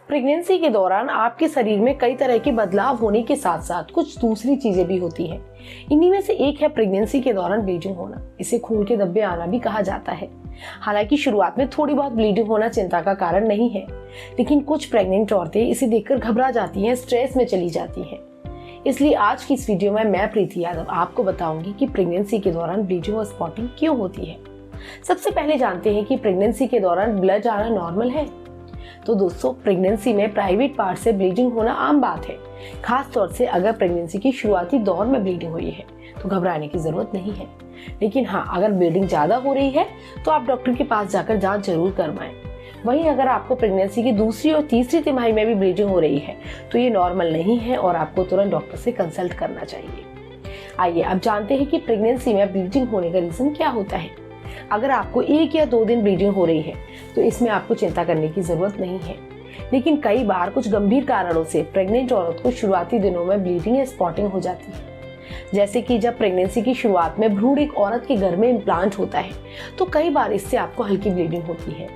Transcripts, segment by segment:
Pregnancy के दौरान आपके शरीर में कई तरह के बदलाव होने के साथ साथ कुछ दूसरी चीजें भी होती हैं। इन्हीं में से एक है प्रेगनेंसी के दौरान ब्लीडिंग होना। इसे खून के धब्बे आना भी कहा जाता है। हालांकि शुरुआत में थोड़ी बहुत ब्लीडिंग होना चिंता का कारण नहीं है, लेकिन कुछ प्रेग्नेंट औरतें इसे देखकर घबरा जाती हैं, स्ट्रेस में चली जाती हैं। इसलिए आज की इस वीडियो में मैं प्रीति यादव आपको बताऊंगी कि प्रेगनेंसी के दौरान ब्लीडिंग और स्पॉटिंग क्यों होती है। सबसे पहले जानते हैं कि प्रेगनेंसी के दौरान ब्लड आना नॉर्मल है। तो दोस्तों, प्रेगनेंसी में प्राइवेट पार्ट से ब्लीडिंग होना आम बात है। खास तौर से अगर प्रेगनेंसी की शुरुआती दौर में ब्लीडिंग हुई है तो घबराने की जरूरत नहीं है। लेकिन हाँ, अगर ब्लीडिंग ज्यादा हो रही है तो आप डॉक्टर के पास जाकर जांच जरूर करवाएं। वहीं अगर आपको प्रेगनेंसी की दूसरी और तीसरी तिमाही में भी ब्लीडिंग हो रही है तो ये नॉर्मल नहीं है और आपको तुरंत डॉक्टर से कंसल्ट करना चाहिए। आइए अब जानते हैं कि प्रेगनेंसी में ब्लीडिंग होने का रीजन क्या होता है। अगर आपको 1 या 2 दिन ब्लीडिंग हो रही है तो इसमें आपको चिंता करने की जरूरत नहीं है। लेकिन कई बार कुछ गंभीर कारणों से प्रेग्नेंट औरत को शुरुआती दिनों में ब्लीडिंग या स्पॉटिंग हो जाती है। जैसे कि जब प्रेगनेंसी की शुरुआत में भ्रूण एक औरत के घर में इम्प्लांट होता है तो कई बार इससे आपको हल्की ब्लीडिंग होती है।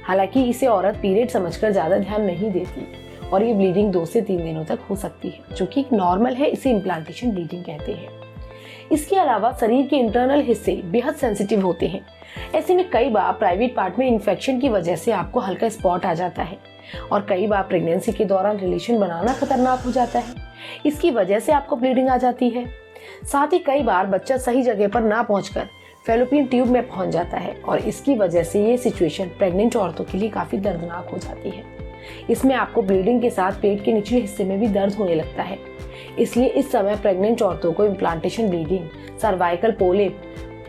हालांकि इसे औरत पीरियड समझकर ज्यादा ध्यान नहीं देती और ये ब्लीडिंग 2 से 3 दिनों तक हो सकती है, जो कि नॉर्मल है। इसे इम्प्लांटेशन ब्लीडिंग कहते हैं। इसके अलावा शरीर के इंटरनल हिस्से बेहद सेंसिटिव होते हैं। ऐसे में कई बार प्राइवेट पार्ट में इन्फेक्शन की वजह से आपको हल्का स्पॉट आ जाता है और कई बार प्रेगनेंसी के दौरान रिलेशन बनाना खतरनाक हो जाता है। इसकी वजह से आपको ब्लीडिंग आ जाती है। साथ ही कई बार बच्चा सही जगह पर ना पहुंचकर फैलोपियन ट्यूब में पहुंच जाता है और इसकी वजह से ये सिचुएशन प्रेग्नेंट औरतों के लिए काफी दर्दनाक हो जाती है। इसमें आपको ब्लीडिंग के साथ पेट के निचले हिस्से में भी दर्द होने लगता है। इसलिए इस समय प्रेग्नेंट औरतों को implantation bleeding, cervical polyp,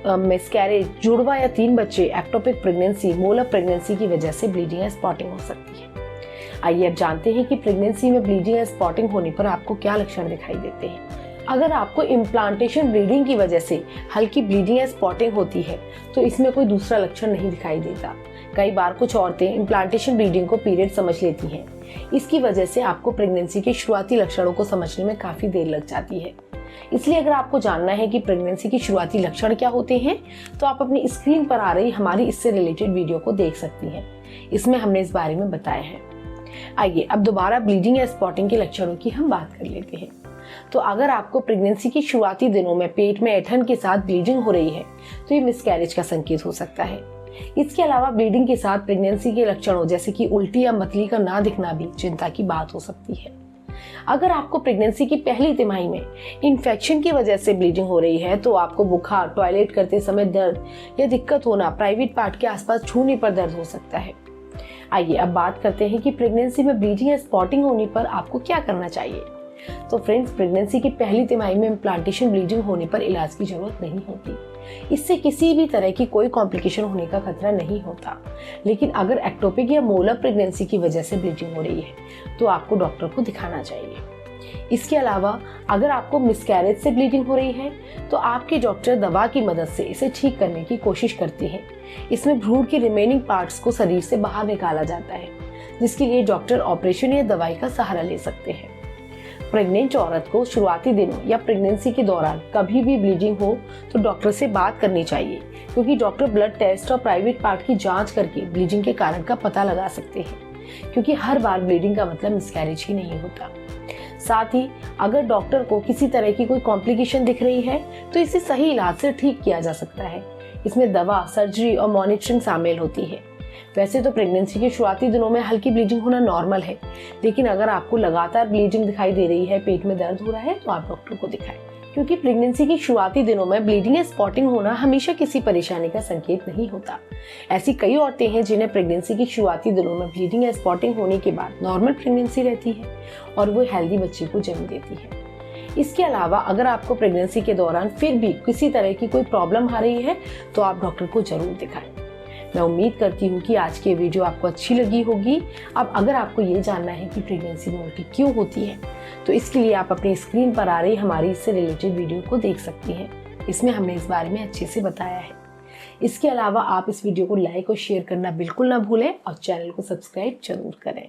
miscarriage, जुड़वा या 3 बच्चे, एक्टोपिक प्रेगनेंसी, मोलर प्रेगनेंसी की वजह से ब्लीडिंग या स्पॉटिंग हो सकती है। आइए अब जानते हैं कि प्रेगनेंसी में ब्लीडिंग या स्पॉटिंग होने पर आपको क्या लक्षण दिखाई देते हैं। अगर आपको इम्प्लांटेशन ब्लीडिंग की वजह से हल्की ब्लीडिंग या स्पॉटिंग होती है तो इसमें कोई दूसरा लक्षण नहीं दिखाई देता। कई बार कुछ औरतें इम्प्लांटेशन ब्लीडिंग को पीरियड समझ लेती हैं। इसकी वजह से आपको प्रेगनेंसी के शुरुआती लक्षणों को समझने में काफी देर लग जाती है। इसलिए अगर आपको जानना है कि प्रेगनेंसी के शुरुआती लक्षण क्या होते हैं तो आप अपनी स्क्रीन पर आ रही हमारी इससे रिलेटेड वीडियो को देख सकती हैं। इसमें हमने इस बारे में बताया है। आइए अब दोबारा ब्लीडिंग या स्पॉटिंग के लक्षणों की हम बात कर लेते हैं। तो अगर आपको प्रेगनेंसी की शुरुआती दिनों में पेट में ऐंठन के साथ ब्लीडिंग हो रही है तो ये मिसकैरेज का संकेत हो सकता है। इसके अलावा ब्लीडिंग के साथ प्रेगनेंसी के लक्षणों जैसे कि उल्टी या मतली का ना दिखना भी चिंता की बात हो सकती है। अगर आपको प्रेगनेंसी की पहली तिमाही में इन्फेक्शन की वजह से ब्लीडिंग हो रही है तो आपको बुखार, टॉयलेट करते समय दर्द या दिक्कत होना, प्राइवेट पार्ट के आसपास छूने पर दर्द हो सकता है। आइए अब बात करते हैं कि प्रेगनेंसी में ब्लीडिंग या स्पॉटिंग होने पर आपको क्या करना चाहिए। तो फ्रेंड्स, प्रेगनेंसी की पहली तिमाही में इम्प्लांटेशन ब्लीडिंग होने पर इलाज की जरूरत नहीं होती। इससे किसी भी तरह की कोई कॉम्प्लिकेशन होने का खतरा नहीं होता। लेकिन अगर एक्टोपिक या मोलर प्रेगनेंसी की वजह से ब्लीडिंग हो रही है तो आपको डॉक्टर को दिखाना चाहिए। इसके अलावा अगर आपको मिसकैरेज से ब्लीडिंग हो रही है तो आपके डॉक्टर दवा की मदद से इसे ठीक करने की कोशिश करते हैं। इसमें भ्रूण के रिमेनिंग पार्ट्स को शरीर से बाहर निकाला जाता है, जिसके लिए डॉक्टर ऑपरेशन या दवाई का सहारा ले सकते हैं। प्रेग्नेंट औरत को शुरुआती दिनों या प्रेगनेंसी के दौरान कभी भी ब्लीडिंग हो तो डॉक्टर से बात करनी चाहिए, क्योंकि डॉक्टर ब्लड टेस्ट और प्राइवेट पार्ट की जांच करके ब्लीडिंग के कारण का पता लगा सकते हैं, क्योंकि हर बार ब्लीडिंग का मतलब मिसकैरेज ही नहीं होता। साथ ही अगर डॉक्टर को किसी तरह की कोई कॉम्प्लिकेशन दिख रही है तो इसे सही इलाज से ठीक किया जा सकता है। इसमें दवा, सर्जरी और मॉनिटरिंग शामिल होती है। वैसे तो प्रेगनेंसी के शुरुआती दिनों में हल्की ब्लीडिंग होना नॉर्मल है, लेकिन अगर आपको लगातार ब्लीडिंग दिखाई दे रही है, पेट में दर्द हो रहा है, तो आप डॉक्टर को दिखाएं, क्योंकि प्रेगनेंसी की शुरुआती दिनों में ब्लीडिंग या स्पॉटिंग होना हमेशा किसी परेशानी का संकेत नहीं होता। ऐसी कई औरतें हैं जिन्हें प्रेगनेंसी की शुरुआती दिनों में ब्लीडिंग या स्पॉटिंग होने के बाद नॉर्मल प्रेगनेंसी रहती है और वो हेल्दी बच्चे को जन्म देती है। इसके अलावा अगर आपको प्रेगनेंसी के दौरान फिर भी किसी तरह की कोई प्रॉब्लम आ रही है तो आप डॉक्टर को जरूर दिखाएं। मैं उम्मीद करती हूँ कि आज की वीडियो आपको अच्छी लगी होगी। अब अगर आपको ये जानना है कि प्रेगनेंसी में उल्टी क्यों होती है तो इसके लिए आप अपनी स्क्रीन पर आ रही हमारी इससे रिलेटेड वीडियो को देख सकती हैं। इसमें हमने इस बारे में अच्छे से बताया है। इसके अलावा आप इस वीडियो को लाइक और शेयर करना बिल्कुल ना भूलें और चैनल को सब्सक्राइब जरूर करें।